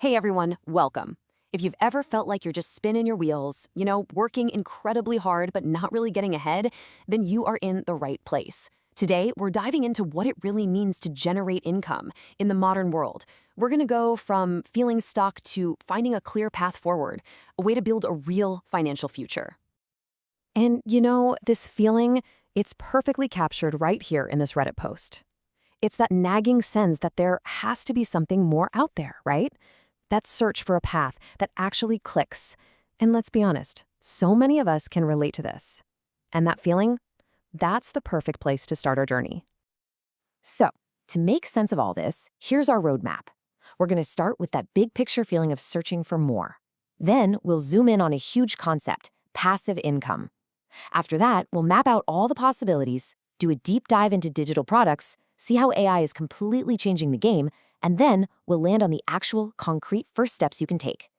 Hey everyone, welcome. If you've ever felt like you're just spinning your wheels, working incredibly hard but not really getting ahead, then you are in the right place. Today, we're diving into what it really means to generate income in the modern world. We're going to go from feeling stuck to finding a clear path forward, a way to build a real financial future. And this feeling, it's perfectly captured right here in this Reddit post. It's that nagging sense that there has to be something more out there, right? That search for a path that actually clicks. And let's be honest, so many of us can relate to this. And that feeling, that's the perfect place to start our journey. So, to make sense of all this, here's our roadmap. We're going to start with that big picture feeling of searching for more. Then we'll zoom in on a huge concept, passive income. After that, we'll map out all the possibilities, do a deep dive into digital products, see how AI is completely changing the game, and then we'll land on the actual, concrete first steps you can take.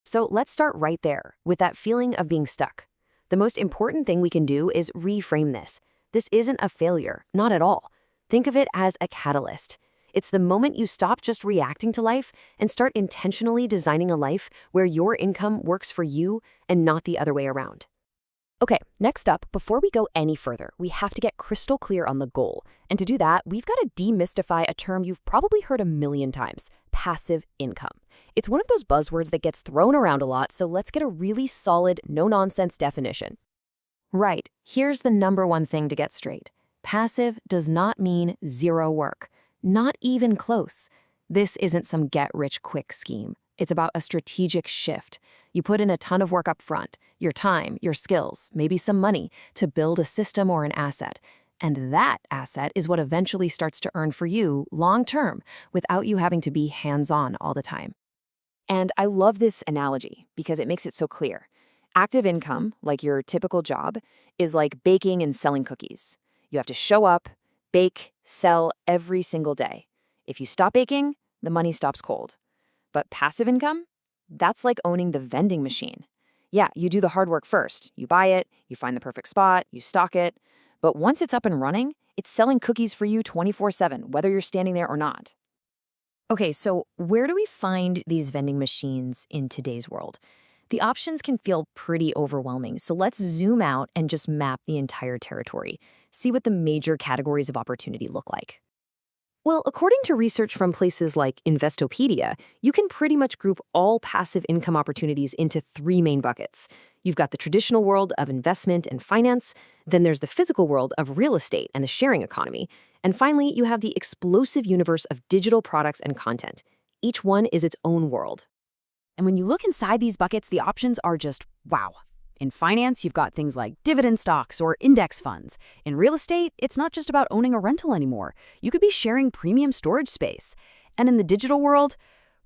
So let's start right there, with that feeling of being stuck. The most important thing we can do is reframe this. This isn't a failure, not at all. Think of it as a catalyst. It's the moment you stop just reacting to life and start intentionally designing a life where your income works for you and not the other way around. Okay, next up, before we go any further, we have to get crystal clear on the goal. And to do that, we've got to demystify a term you've probably heard a million times, passive income. It's one of those buzzwords that gets thrown around a lot, so let's get a really solid, no-nonsense definition. Right, here's the number one thing to get straight. Passive does not mean zero work. Not even close. This isn't some get-rich-quick scheme. It's about a strategic shift. You put in a ton of work up front, your time, your skills, maybe some money, to build a system or an asset. And that asset is what eventually starts to earn for you long-term without you having to be hands-on all the time. And I love this analogy because it makes it so clear. Active income, like your typical job, is like baking and selling cookies. You have to show up, bake, sell every single day. If you stop baking, the money stops cold. But passive income? That's like owning the vending machine. Yeah, you do the hard work first. You buy it, you find the perfect spot, you stock it. But once it's up and running, it's selling cookies for you 24/7, whether you're standing there or not. Okay, so where do we find these vending machines in today's world? The options can feel pretty overwhelming, so let's zoom out and just map the entire territory. See what the major categories of opportunity look like. Well, according to research from places like Investopedia, you can pretty much group all passive income opportunities into three main buckets. You've got the traditional world of investment and finance, then there's the physical world of real estate and the sharing economy, and finally, you have the explosive universe of digital products and content. Each one is its own world. And when you look inside these buckets, the options are just wow. In finance, you've got things like dividend stocks or index funds. In real estate, it's not just about owning a rental anymore. You could be sharing premium storage space. And in the digital world,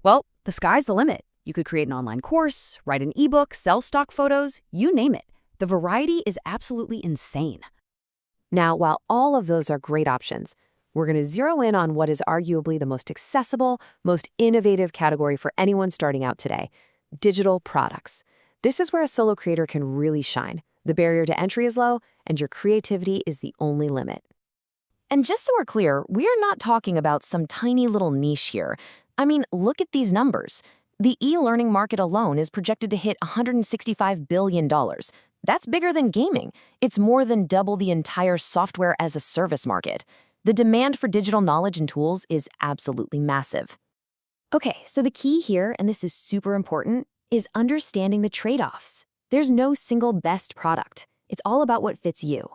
well, the sky's the limit. You could create an online course, write an ebook, sell stock photos, you name it. The variety is absolutely insane. Now, while all of those are great options, we're going to zero in on what is arguably the most accessible, most innovative category for anyone starting out today: digital products. This is where a solo creator can really shine. The barrier to entry is low, and your creativity is the only limit. And just so we're clear, we are not talking about some tiny little niche here. I mean, look at these numbers. The e-learning market alone is projected to hit $165 billion. That's bigger than gaming. It's more than double the entire software as a service market. The demand for digital knowledge and tools is absolutely massive. Okay, so the key here, and this is super important, is understanding the trade-offs. There's no single best product. It's all about what fits you.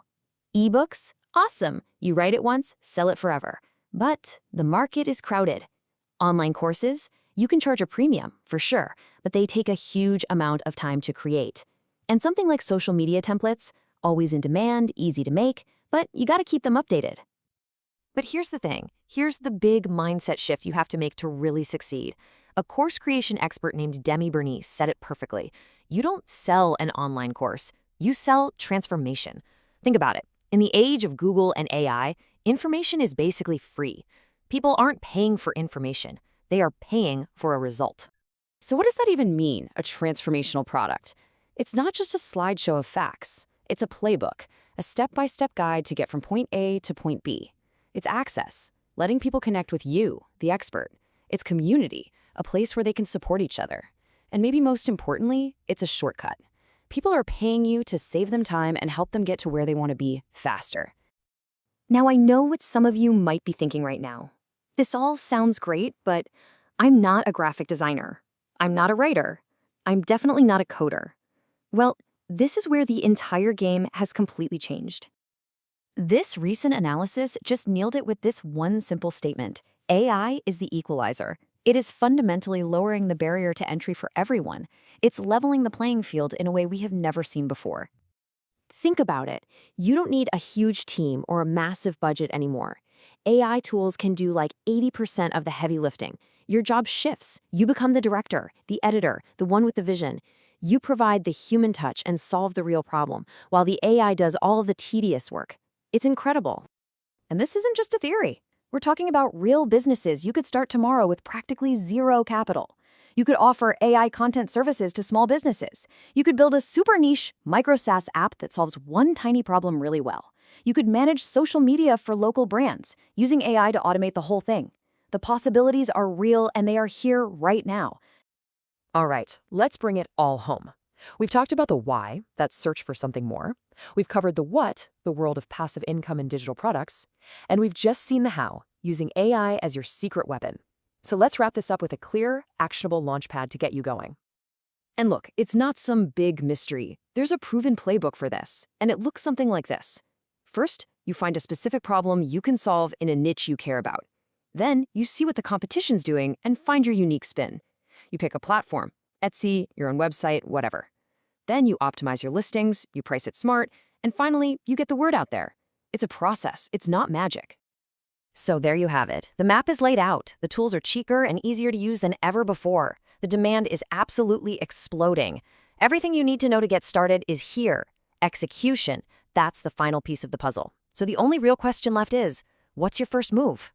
Ebooks? Awesome. You write it once, sell it forever. But the market is crowded. Online courses? You can charge a premium, for sure, but they take a huge amount of time to create. And something like social media templates? Always in demand, easy to make, but you gotta keep them updated. But here's the thing. Here's the big mindset shift you have to make to really succeed. A course creation expert named Demi Bernice said it perfectly. You don't sell an online course, you sell transformation. Think about it. In the age of Google and AI, information is basically free. People aren't paying for information, they are paying for a result. So what does that even mean, a transformational product? It's not just a slideshow of facts. It's a playbook, a step-by-step guide to get from point A to point B. It's access, letting people connect with you, the expert. It's community, a place where they can support each other. And maybe most importantly, it's a shortcut. People are paying you to save them time and help them get to where they want to be faster. Now, I know what some of you might be thinking right now. This all sounds great, but I'm not a graphic designer. I'm not a writer. I'm definitely not a coder. Well, this is where the entire game has completely changed. This recent analysis just nailed it with this one simple statement. AI is the equalizer. It is fundamentally lowering the barrier to entry for everyone. It's leveling the playing field in a way we have never seen before. Think about it. You don't need a huge team or a massive budget anymore. AI tools can do like 80% of the heavy lifting. Your job shifts. You become the director, the editor, the one with the vision. You provide the human touch and solve the real problem, while the AI does all of the tedious work. It's incredible. And this isn't just a theory. We're talking about real businesses you could start tomorrow with practically zero capital. You could offer AI content services to small businesses. You could build a super niche micro SaaS app that solves one tiny problem really well. You could manage social media for local brands, using AI to automate the whole thing. The possibilities are real and they are here right now. All right, let's bring it all home. We've talked about the why, that search for something more. We've covered the what, the world of passive income and digital products. And we've just seen the how, using AI as your secret weapon. So let's wrap this up with a clear, actionable launchpad to get you going. And look, it's not some big mystery. There's a proven playbook for this, and it looks something like this. First, you find a specific problem you can solve in a niche you care about. Then, you see what the competition's doing and find your unique spin. You pick a platform, Etsy, your own website, whatever. Then you optimize your listings, you price it smart, and finally, you get the word out there. It's a process, it's not magic. So there you have it. The map is laid out. The tools are cheaper and easier to use than ever before. The demand is absolutely exploding. Everything you need to know to get started is here. Execution. That's the final piece of the puzzle. So the only real question left is, what's your first move?